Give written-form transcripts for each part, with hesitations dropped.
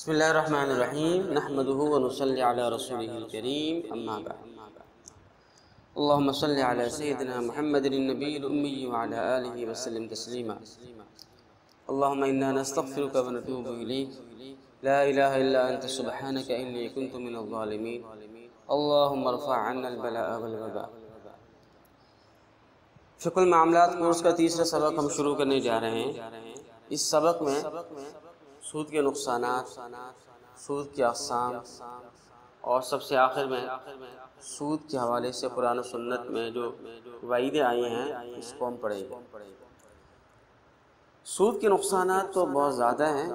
بسم اللہ الرحمن الرحیم نحمده ونصلی علی رسولہ الکریم اما بعد اللہم صلی علی سیدنا محمد النبی الأمی وعلی آلہ وسلم تسلیما اللہم انا نستغفرک ونتوب الیک لا الہ الا انت سبحانک انی کنت من الظالمین اللہم ارفع عنا البلاء والوباء۔ فقہ المعاملات کورس کا تیسرا سبق ہم شروع کرنے جا رہے ہیں۔ اس سبق میں سود کے نقصانات، سود کی اقسام اور سب سے آخر میں سود کے حوالے سے قرآن و سنت میں جو وعیدیں آئی ہیں اس کو ہم پڑھیں گے۔ سود کے نقصانات تو بہت زیادہ ہیں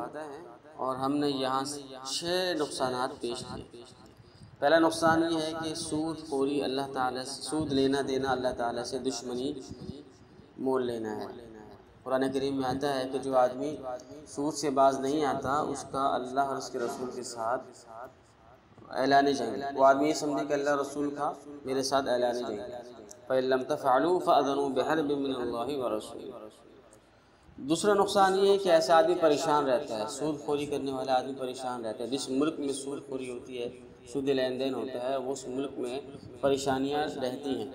اور ہم نے یہاں 6 نقصانات پیش کیے۔ پہلا نقصان یہ ہے کہ سود خوری اللہ تعالیٰ سے، سود لینا دینا اللہ تعالیٰ سے دشمنی مول لینا ہے۔ قرآن کریم میں آتا ہے کہ جو آدمی سود سے باز نہیں آتا اس کا اللہ اور اس کے رسول کے ساتھ اعلان جنگ، وہ آدمی یہ سمجھے کہ اللہ رسول کا میرے ساتھ اعلان جنگ، فَإِن لَمْ تَفْعَلُوا فَأَذَنُوا بِحَرْبٍ مِّنَ اللَّهِ وَرَسُولِهِ۔ دوسرا نقصان یہ ہے کہ ایسا آدمی پریشان رہتا ہے، سود خوری کرنے والا آدمی پریشان رہتا ہے۔ جس ملک میں سود خوری ہوتی ہے، سود لین دین ہوتا ہے، وہ اس ملک میں پریشانیاں رہتی ہیں۔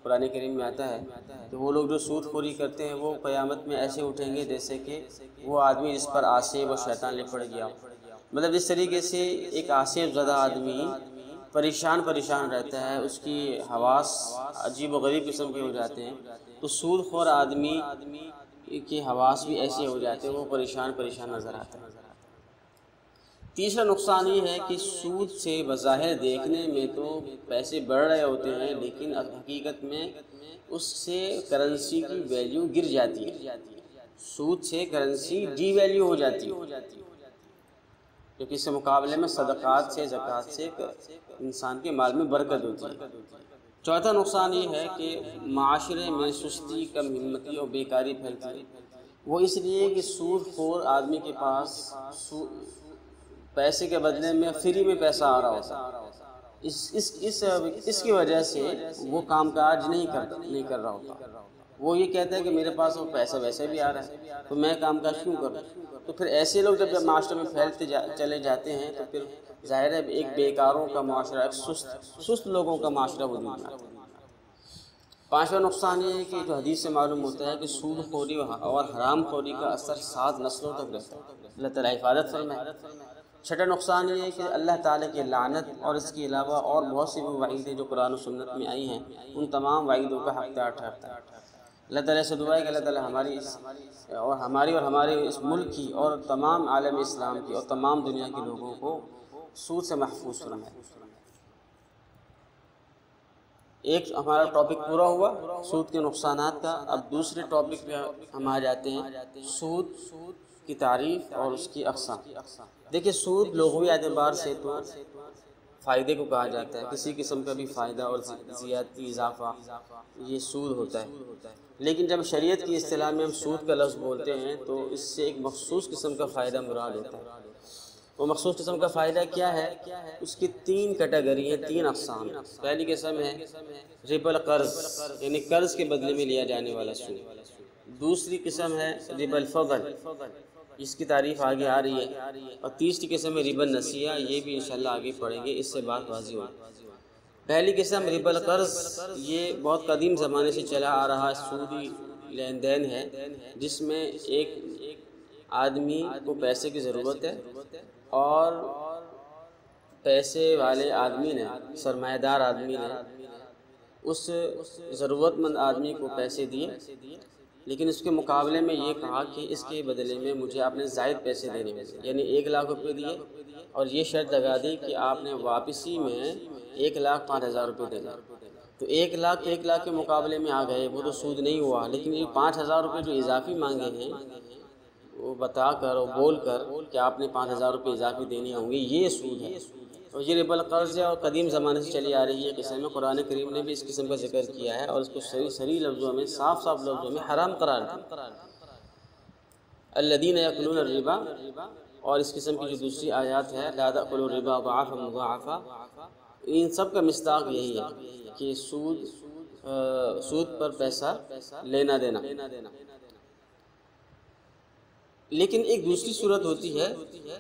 قرآن کریم میں آتا ہے کہ وہ لوگ جو سود خوری کرتے ہیں وہ قیامت میں ایسے اٹھیں گے جیسے کہ وہ آدمی جس پر آسیب و شیطان لپٹ گیا، مطلب جس طریقے سے ایک آسیب زدہ آدمی پریشان رہتا ہے، اس کی حواس عجیب و غریب قسم کے ہو جاتے ہیں، تو سود خور آدمی کی حواس بھی ایسے ہو جاتے ہیں، وہ پریشان نظر آتا ہے۔ تیسرا نقصان یہ ہے کہ سود سے بظاہر دیکھنے میں تو پیسے بڑھ رہے ہوتے ہیں لیکن حقیقت میں اس سے کرنسی کی ویلیو گر جاتی ہے، سود سے کرنسی ڈی ویلیو ہو جاتی ہے، کیونکہ اس کے مقابلے میں صدقات سے، زکوٰۃ سے انسان کے مال میں برکت ہوتی ہے۔ چوتھا نقصان یہ ہے کہ معاشرے میں سستی، کم ہمتی اور بیکاری پھیلتی ہے، وہ اس لیے کہ سود خور آدمی کے پاس پیسے کے بدلے میں فری میں پیسہ آ رہا ہوتا ہے، اس کی وجہ سے وہ کام کاج نہیں کر رہا ہوتا۔ وہ یہ کہتا ہے کہ میرے پاس وہ پیسہ ویسے بھی آ رہا ہے تو میں کام کاج کیوں کروں؟ تو پھر ایسے لوگ جب معاشرے میں پھیلتے چلے جاتے ہیں تو پھر ظاہر ہے ایک بیکاروں کا معاشرہ، ایک سست لوگوں کا معاشرہ وجود میں آتا ہے۔ پانچواں نقصان یہ ہے کہ جو حدیث سے معلوم ہوتا ہے کہ سود خوری اور حرام خوری کا اثر 7 نسلوں تک رہتا ہے، اللہ تعالیٰ حفاظت فرمائے۔ چھٹا نقصان یہ ہے کہ اللہ تعالیٰ کی لعنت اور اس کے علاوہ اور بہت سی وعیدیں جو قرآن و سنت میں آئی ہیں ان تمام وعیدوں کا حقدار ٹھہرتا ہے۔ اللہ تعالیٰ سے دعا ہے کہ اللہ تعالیٰ ہماری اور ہمارے اس ملک کی اور تمام عالم اسلام کی اور تمام دنیا کے لوگوں کو سود سے محفوظ فرمائے۔ ایک ہمارا ٹاپک پورا ہوا سود کے نقصانات کا۔ اب دوسرے ٹاپک پہ ہم آ جاتے ہیں، سود کی تعریف اور اس کی اقسام۔ دیکھیں، سود لغوی اعتبار سے تو فائدے کو کہا جاتا ہے، کسی قسم کا بھی فائدہ اور زیادتی، اضافہ، یہ سود ہوتا ہے۔ لیکن جب شریعت کی اصطلاح میں ہم سود کا لفظ بولتے ہیں تو اس سے ایک مخصوص قسم کا فائدہ مراد ہوتا ہے۔ وہ مخصوص قسم کا فائدہ کیا ہے؟ اس کی 3 کیٹیگری ہیں، 3 اقسام۔ پہلی قسم ہے ربا القرض، یعنی قرض کے بدلے میں لیا جانے والا سود۔ دوسری قسم ہے ربا الفضل، اس کی تعریف آگے آ رہی ہے، اور تیسری قسم ہے ربا النسیہ، یہ بھی انشاءاللہ آگے پڑھیں گے، اس سے بات واضح ہوگی۔ پہلی قسم ربا القرض، یہ بہت قدیم زمانے سے چلا آ رہا سودی لین دین ہے، جس میں ایک آدمی کو پیسے کی ضرورت ہے اور پیسے والے آدمی نے، سرمایہ دار آدمی نے اس ضرورت مند آدمی کو پیسے دیے، لیکن اس کے مقابلے میں یہ کہا کہ اس کے بدلے میں مجھے آپ نے زائد پیسے دینے ہوں گے، یعنی 1 لاکھ روپے دیے اور یہ شرط لگا دی کہ آپ نے واپسی میں 1,05,000 روپے دینا۔ تو 1 لاکھ کے مقابلے میں آ گئے، وہ تو سود نہیں ہوا، لیکن یہ 5,000 روپے جو اضافی مانگے ہیں وہ بتا کر اور بول کر کہ آپ نے 5,000 روپے اضافی دینے ہوں گے، یہ سود ہے۔ اور یہ ربا القرض ہے اور قدیم زمانے سے چلی آ رہی ہے قسم میں، قرآن کریم نے بھی اس قسم کا ذکر کیا ہے اور اس کو صریح لفظوں میں، صاف لفظوں میں حرام قرار دیا۔ الذین یأکلون الربا، اور اس قسم کی جو دوسری آیات ہے لا تأکلوا الربا ضعافا مضاعفا، ان سب کا مصداق یہی ہے کہ سود پر پیسہ لینا دینا۔ لیکن ایک دوسری صورت ہوتی ہے،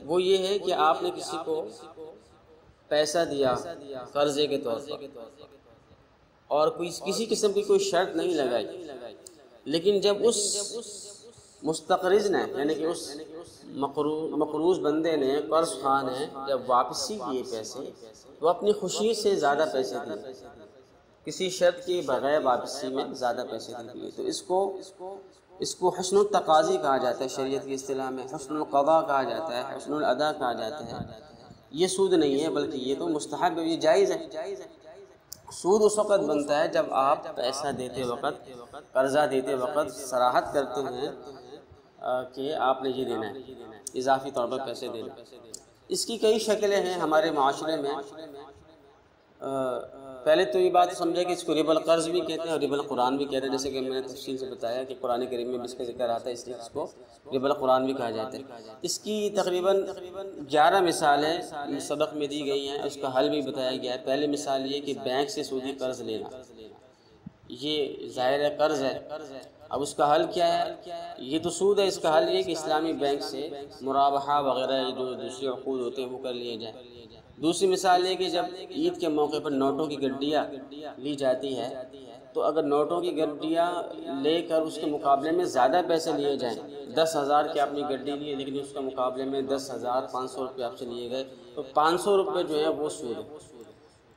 وہ یہ ہے کہ آپ نے کسی کو پیسہ دیا قرضے کے طور پر اور کسی قسم کی کوئی شرط نہیں لگائی، لیکن جب اس مستقرض نے یعنی کہ اس مقروض بندے نے، قرض خواہ نے جب واپسی کیے پیسے، وہ اپنی خوشی سے زیادہ پیسے دیے، کسی شرط کے بغیر واپسی میں زیادہ پیسے دیے، تو اس کو حسن التقاضی کہا جاتا ہے شریعت کی اصطلاح میں، حسن القضاء کہا جاتا ہے، حسن الادا کہا جاتا ہے۔ یہ سود نہیں ہے بلکہ یہ تو مستحب ہے، یہ جائز ہے۔ سود اس وقت بنتا ہے جب آپ پیسہ دیتے وقت، قرضہ دیتے وقت صراحت کرتے ہیں کہ آپ نے یہ دینا ہے، اضافی طور پر پیسے دینا۔ اس کی کئی شکلیں ہیں ہمارے معاشرے میں۔ پہلے تو یہ بات سمجھے کہ اس کو ربا القرض بھی کہتے ہیں اور ربا القرآن بھی کہتے ہیں، جیسے کہ میں نے تفصیل سے بتایا کہ قرآن کریم میں بھی اس کا ذکر آتا ہے، اس لیے اس کو ربا القرآن بھی کہا جاتا ہے۔ اس کی تقریباً 11 مثالیں سبق میں دی گئی ہیں، اس کا حل بھی بتایا گیا ہے۔ پہلی مثال یہ کہ بینک سے سودی قرض لینا، یہ ظاہر ہے قرض ہے۔ اب اس کا حل کیا ہے؟ یہ تو سود ہے، اس کا حل یہ کہ اسلامی بینک سے مرابحہ وغیرہ جو دوسرے عقود ہوتے ہیں وہ کر لیے جائیں۔ دوسری مثال یہ کہ جب عید کے موقع پر نوٹوں کی گڈیاں لی جاتی ہے، تو اگر نوٹوں کی گڈیاں لے کر اس کے مقابلے میں زیادہ پیسے لیے جائیں، 10,000 کی آپ نے گڈی لی ہے لیکن اس کے مقابلے میں 10,500 روپے آپ سے لیے گئے، تو 500 روپے جو ہیں وہ سود ہے۔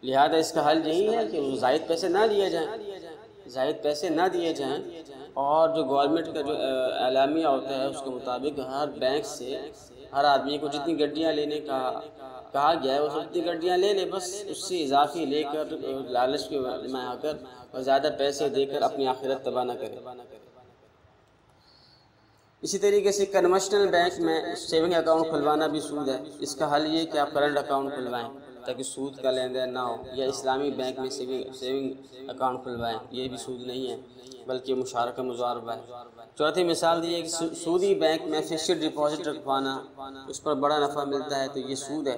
لہذا اس کا حل یہی ہے کہ زائد پیسے نہ لیے جائیں، زائد پیسے نہ دیے جائیں، اور جو گورنمنٹ کا جو اعلامیہ ہوتا ہے اس کے مطابق ہر بینک سے ہر آدمی کو جتنی گڈیاں لینے کا کہا گیا ہے وہ اتنی گڈیاں لے لے، بس اس سے اضافی لے کر لالچ میں آ کر اور زیادہ پیسے دے کر اپنی آخرت تباہ نہ کرے۔ اسی طریقے سے کنونشنل بینک میں سیونگ اکاؤنٹ کھلوانا بھی سود ہے۔ اس کا حل یہ کہ آپ کرنٹ اکاؤنٹ کھلوائیں تاکہ سود کا لین دین نہ ہو، یا اسلامی بینک میں سیونگ اکاؤنٹ کھلوائیں، یہ بھی سود نہیں ہے بلکہ مشارکہ مضاربہ ہے۔ چوتھی مثال دی ہے کہ سودی بینک میں فکسڈ ڈپازٹ رکھوانا، اس پر بڑا نفع ملتا ہے تو یہ سود ہے۔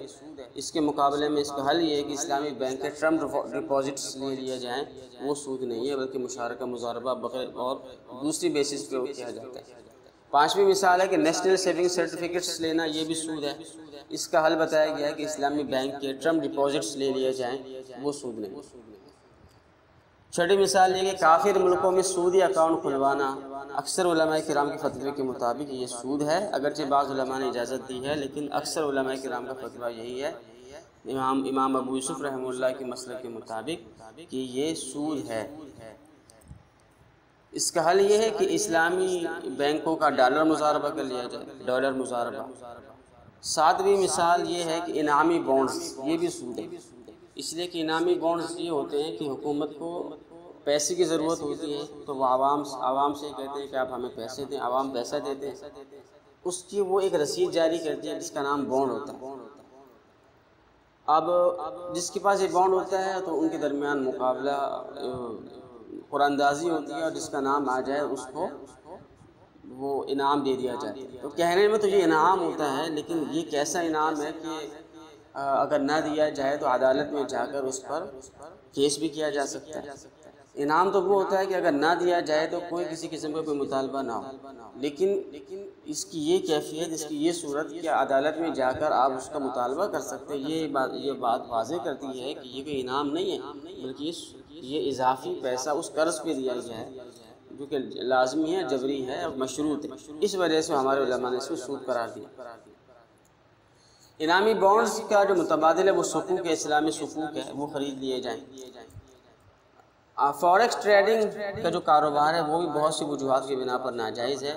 اس کے مقابلے میں اس کا حل یہ ہے کہ اسلامی بینک کے ٹرم ڈپازٹس لے لیے جائیں، وہ سود نہیں ہے بلکہ مشارکہ مضاربہ بغیر اور دوسری بیسس پہ کیا جاتا ہے۔ پانچویں مثال ہے کہ نیشنل سیونگ سرٹیفکیٹس لینا، یہ بھی سود ہے۔ اس کا حل بتایا گیا ہے کہ اسلامی بینک کے ٹرم ڈپازٹس لے لیے جائیں، وہ سود نہیں۔ چھٹی مثال یہ کہ کافر ملکوں میں سودی اکاؤنٹ کھلوانا، اکثر علماء کرام کے فتوے کے مطابق یہ سود ہے، اگرچہ بعض علماء نے اجازت دی ہے لیکن اکثر علماء کرام کا فتویٰ یہی ہے، امام ابو یوسف رحمہ اللہ کے مسلک کے مطابق، کہ یہ سود ہے۔ اس کا حل یہ ہے کہ اسلامی بینکوں کا ڈالر مضاربہ کر لیا جائے، ڈالر مضاربہ۔ ساتویں مثال یہ ہے کہ انعامی بانڈز، یہ بھی سود ہے، اس لیے کہ انعامی بانڈز یہ ہوتے ہیں کہ حکومت کو پیسے کی ضرورت ہوتی ہے تو وہ عوام سے کہتے ہیں کہ آپ ہمیں پیسے دیں، عوام پیسہ دیتے ہیں، اس کی وہ ایک رسید جاری کرتی ہے جس کا نام بانڈ ہوتا ہے۔ اب جس کے پاس یہ بانڈ ہوتا ہے تو ان کے درمیان مقابلہ قرآن اندازی ہوتی ہے، اور جس کا نام آ جائے اس کو وہ انعام دے دیا جاتا ہے۔ تو کہنے میں تو یہ انعام ہوتا ہے، لیکن یہ کیسا انعام ہے کہ اگر نہ دیا جائے تو عدالت میں جا کر اس پر کیس بھی کیا جا سکتا ہے۔ انعام تو وہ ہوتا ہے کہ اگر نہ دیا جائے تو کوئی کسی قسم کا کوئی مطالبہ نہ ہو، لیکن اس کی یہ کیفیت، اس کی یہ صورت کہ عدالت میں جا کر آپ اس کا مطالبہ کر سکتے ہیں، یہ بات واضح کرتی ہے کہ یہ کوئی انعام نہیں ہے بلکہ یہ اضافی پیسہ اس قرض پہ دیا گیا ہے جو کہ لازمی ہے، جبری ہے اور مشروط ہے۔ اس وجہ سے ہمارے علماء نے اس کو سود قرار دیا۔ انعامی بانڈز کا جو متبادل ہے وہ سکوک ہے، اسلامی سکوک ہے، وہ خرید لیے جائیں۔ فوریکس ٹریڈنگ کا جو کاروبار ہے وہ بھی بہت سی وجوہات کی بنا پر ناجائز ہے،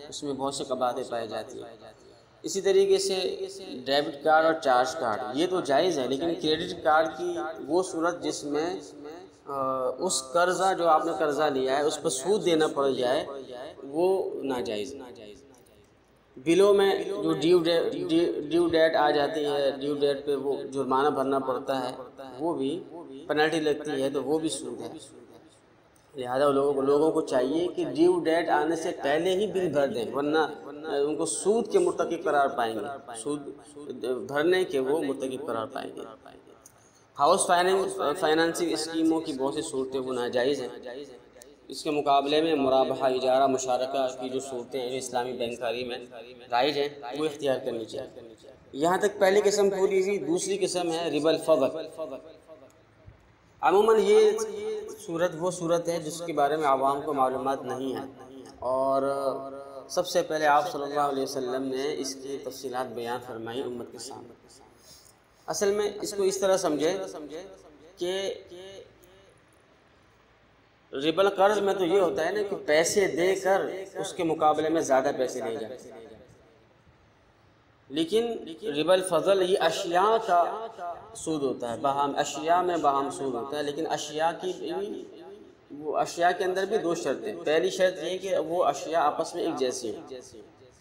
اس میں بہت سے قباحتیں پائی جاتی ہیں۔ اسی طریقے سے ڈیبٹ کارڈ اور چارج کارڈ یہ تو جائز ہے، لیکن کریڈٹ کارڈ کی وہ صورت جس میں اس قرضہ جو آپ نے قرضہ لیا ہے اس پر سود دینا پڑ جائے، وہ ناجائز ہے۔ بلوں میں جو ڈیو ڈیٹ آ جاتی ہے، ڈیو ڈیٹ پہ وہ جرمانہ بھرنا پڑتا ہے، وہ بھی پینلٹی لگتی ہے، تو وہ بھی سود ہے۔ لہذا لوگوں کو چاہیے کہ ڈیو ڈیٹ آنے سے پہلے ہی بل بھر دیں، ورنہ ان کو سود کے مرتکب قرار پائیں گے، سود بھرنے کے وہ مرتکب قرار پائیں گے۔ ہاؤس فائنانسنگ اسکیموں کی بہت سی صورتیں وہ ناجائز ہیں۔ اس کے مقابلے میں مرابحہ، اجارہ، مشارکہ کی جو صورتیں ہیں جو اسلامی بینک کاری میں رائج ہیں وہ اختیار کرنی چاہیے۔ یہاں تک پہلی قسم پوری ہوئی۔ دوسری قسم ہے ربا الفضل۔ عموماً یہ صورت وہ صورت ہے جس کے بارے میں عوام کو معلومات نہیں ہیں، اور سب سے پہلے آپ صلی اللہ علیہ وسلم نے اس کی تفصیلات بیان فرمائی امت کے سامنے۔ اصل میں اس کو اس طرح سمجھے کہ ربا القرض میں تو یہ ہوتا ہے نا کہ پیسے دے کر اس کے مقابلے میں زیادہ پیسے لے جائیں، لیکن ربا الفضل یہ اشیاء کا سود ہوتا ہے، باہم اشیاء میں باہم سود ہوتا ہے، لیکن اشیاء کی وہ اشیاء کے اندر بھی دو شرطیں۔ پہلی شرط یہ کہ وہ اشیاء آپس میں ایک جیسی ہیں،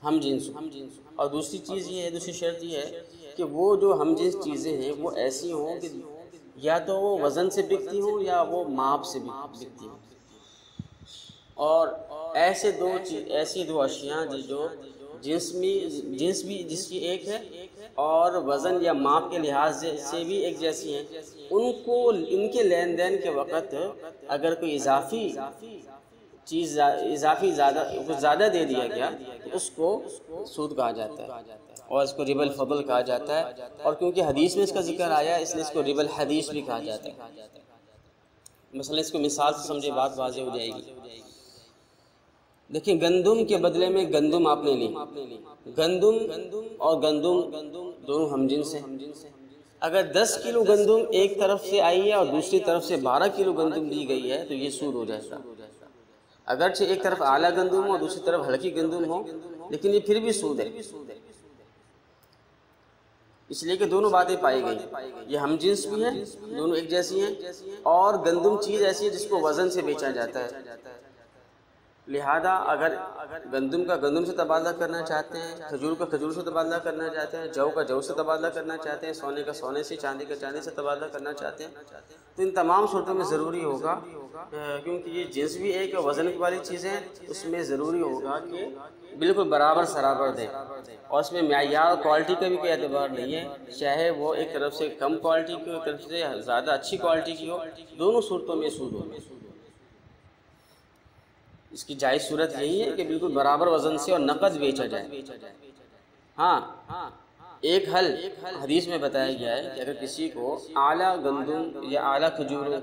ہم جنس ہوں، اور دوسری چیز یہ ہے، دوسری شرط یہ ہے کہ وہ جو ہم جنس چیزیں ہیں وہ ایسی ہوں کہ یا تو وہ وزن سے بکتی ہوں یا وہ ماپ سے بکتی ہوں، اور ایسی دو اشیاء جو جنس بھی جس کی ایک ہے اور وزن یا ماپ کے لحاظ سے بھی ایک جیسی ہیں، ان کے لین دین کے وقت اگر کوئی اضافی چیز کچھ زیادہ دے دیا گیا تو اس کو سود کہا جاتا ہے، اور اس کو ربا الفضل کہا جاتا ہے، اور کیونکہ حدیث میں اس کا ذکر آیا ہے اس لیے اس کو ربا الحدیث بھی کہا جاتا ہے۔ مثلا اس کو مثال سے سمجھے بات واضح ہو جائے گی۔ دیکھیں، گندم کے بدلے میں گندم آپ نے لی، گندم اور گندم دونوں ہم جنس ہیں۔ اگر 10 کلو گندم ایک طرف سے آئی ہے اور دوسری طرف سے 12 کلو گندم دی گئی ہے تو یہ سود ہو جائے گا، اگرچہ ایک طرف اعلیٰ گندم ہو اور دوسری طرف ہلکی گندم ہو، لیکن یہ پھر بھی سود ہے، اس لیے کہ دونوں باتیں پائی گئی، یہ ہم جنس بھی ہیں، دونوں ایک جیسی ہیں، اور گندم چیز ایسی ہے جس کو وزن سے بیچا جاتا ہے، لہذا اگر گندم کا گندم سے تبادلہ کرنا چاہتے ہیں، کھجور کا کھجور سے تبادلہ کرنا چاہتے ہیں، جو کا جو سے تبادلہ کرنا چاہتے ہیں، سونے کا سونے سے، چاندی کا چاندی سے تبادلہ کرنا چاہتے ہیں، تو ان تمام صورتوں میں ضروری ہوگا، کیونکہ یہ جنس بھی ایک وزن والی چیزیں، اس میں ضروری ہوگا کہ بالکل برابر سرابر دیں، اور اس میں معیار کوالٹی کا بھی کوئی اعتبار نہیں ہے، چاہے وہ ایک طرف سے کم کوالٹی کی ہو، ایک طرف سے زیادہ اچھی کوالٹی کی ہو، دونوں صورتوں میں سود ہو۔ اس کی جائز صورت یہی ہے کہ بالکل برابر وزن سے اور نقد بیچا جائے۔ ہاں، ایک حل حدیث میں بتایا گیا ہے کہ اگر کسی کو اعلیٰ گندم یا اعلیٰ کھجوروں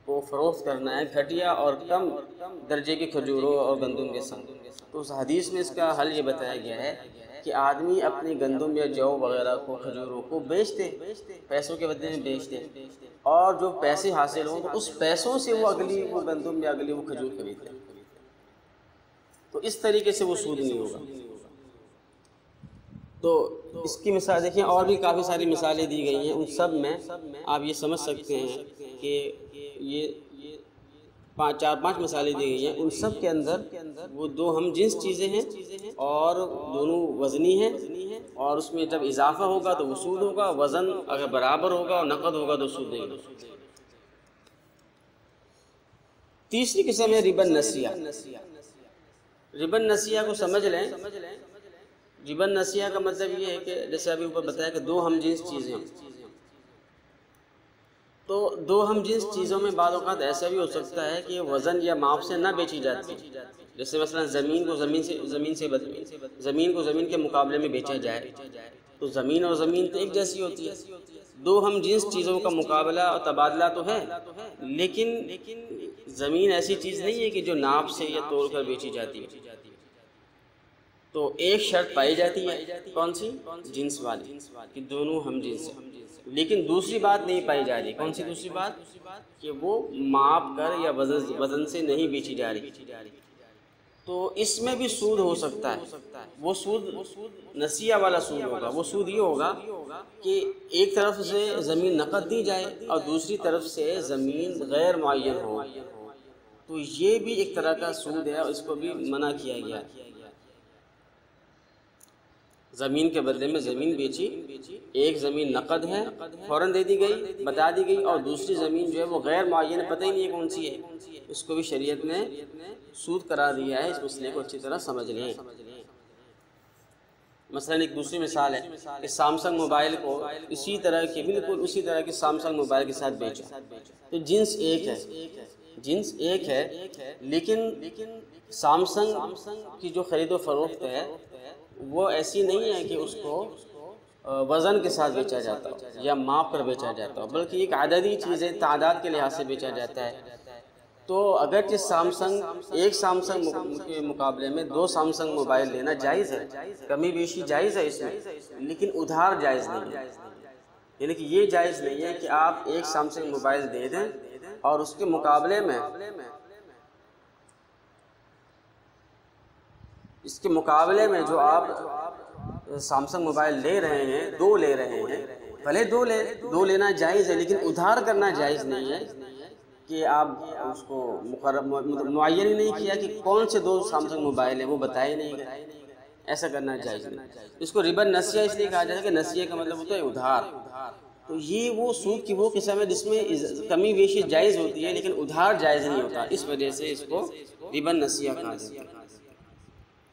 کو فروخت کرنا ہے گھٹیا اور کم درجے کے کھجوروں اور گندم کے سنگ، تو اس حدیث میں اس کا حل یہ بتایا گیا ہے کہ آدمی اپنی گندم یا جو وغیرہ کو کھجوروں کو بیچ دے، پیسوں کے بدلے میں بیچ دے، اور جو پیسے حاصل ہوں تو اس پیسوں سے وہ گندم یا اگلی وہ کھجور خریدے، تو اس طریقے سے وہ سود نہیں ہوگا۔ تو اس کی مثال دیکھیں، اور بھی کافی ساری مثالیں دی گئی ہیں، ان سب میں آپ یہ سمجھ سکتے ہیں کہ یہ 4-5 مثالیں دی گئی ہیں، ان سب کے اندر وہ دو ہم جنس چیزیں ہیں اور دونوں وزنی ہیں، اور اس میں جب اضافہ ہوگا تو وہ سود ہوگا، وزن اگر برابر ہوگا اور نقد ہوگا تو سود نہیں ہوگا۔ تیسری قسم ہے ربا النسیہ۔ ربا النسیہ کو سمجھ لیں، ربا النسیہ کا مطلب یہ ہے کہ جیسے ابھی اوپر بتایا کہ دو ہم جنس چیزیں ہیں، تو دو ہم جنس چیزوں میں بعض اوقات ایسا بھی ہو سکتا ہے کہ وزن یا ماپ سے نہ بیچی جاتی، جیسے مثلا زمین کو زمین کے مقابلے میں بیچا جائے، تو زمین اور زمین تو ایک جیسی ہوتی ہے، دو ہم جنس چیزوں کا مقابلہ اور تبادلہ تو ہے، لیکن زمین ایسی چیز نہیں ہے کہ جو ناپ سے یا تول کر بیچی جاتی ہے، تو ایک شرط پائی جاتی ہے، کون سی؟ جنس والی، کہ دونوں ہم جنس ہیں، لیکن دوسری بات نہیں پائی جا رہی، کون سی دوسری بات؟ کہ وہ ماپ کر یا وزن سے نہیں بیچی جا رہی، تو اس میں بھی سود ہو سکتا ہے۔ وہ سود نسیہ والا سود ہوگا، وہ سود یہ ہوگا کہ ایک طرف سے زمین نقد دی جائے اور دوسری طرف سے زمین غیر معین ہو، تو یہ بھی ایک طرح کا سود ہے اور اس کو بھی منع کیا گیا۔ زمین کے بدلے میں زمین بیچی، ایک زمین نقد ہے فوراً دے دی گئی، بتا دی گئی، اور دوسری زمین جو ہے وہ غیر معین، پتہ ہی نہیں ہے کون سی ہے، اس کو بھی شریعت نے سود قرار دیا ہے۔ اس مسئلے کو اچھی طرح سمجھ لیں۔ مثلا ایک دوسری مثال ہے کہ سامسنگ موبائل کو بالکل اسی طرح کے سامسنگ موبائل کے ساتھ بیچا، تو جنس ایک ہے، جنس ایک ہے، لیکن سامسنگ کی جو خرید و فروخت ہے وہ ایسی نہیں ہے کہ اس کو وزن کے ساتھ بیچا جاتا ہو یا ماپ کر بیچا جاتا ہو، بلکہ ایک عددی چیز ہے، تعداد کے لحاظ سے بیچا جاتا ہے۔ تو اگرچہ ایک سامسنگ کے مقابلے میں 2 سامسنگ موبائل لینا جائز ہے، کمی بیشی جائز ہے اس میں، لیکن ادھار جائز نہیں ہے۔ یعنی کہ یہ جائز نہیں ہے کہ آپ ایک سامسنگ موبائل دے دیں اور اس کے مقابلے میں جو آپ سامسنگ موبائل لے رہے ہیں، 2 لے رہے ہیں، بھلے 2 لینا جائز ہے، لیکن ادھار کرنا جائز نہیں ہے کہ آپ اس کو معین ہی نہیں کیا کہ کون سے 2 سامسنگ موبائل ہیں، وہ بتائے نہیں گئے، ایسا کرنا جائز نہیں۔ اس کو ربا نسیہ اس لیے کہا جاتا ہے کہ نسیہ کا مطلب ہوتا ہے ادھار۔ تو یہ وہ سود کی وہ قسم ہے جس میں کمی بیشی جائز ہوتی ہے لیکن ادھار جائز نہیں ہوتا، اس وجہ سے اس کو ربا نسیہ کہا جاتا ہے۔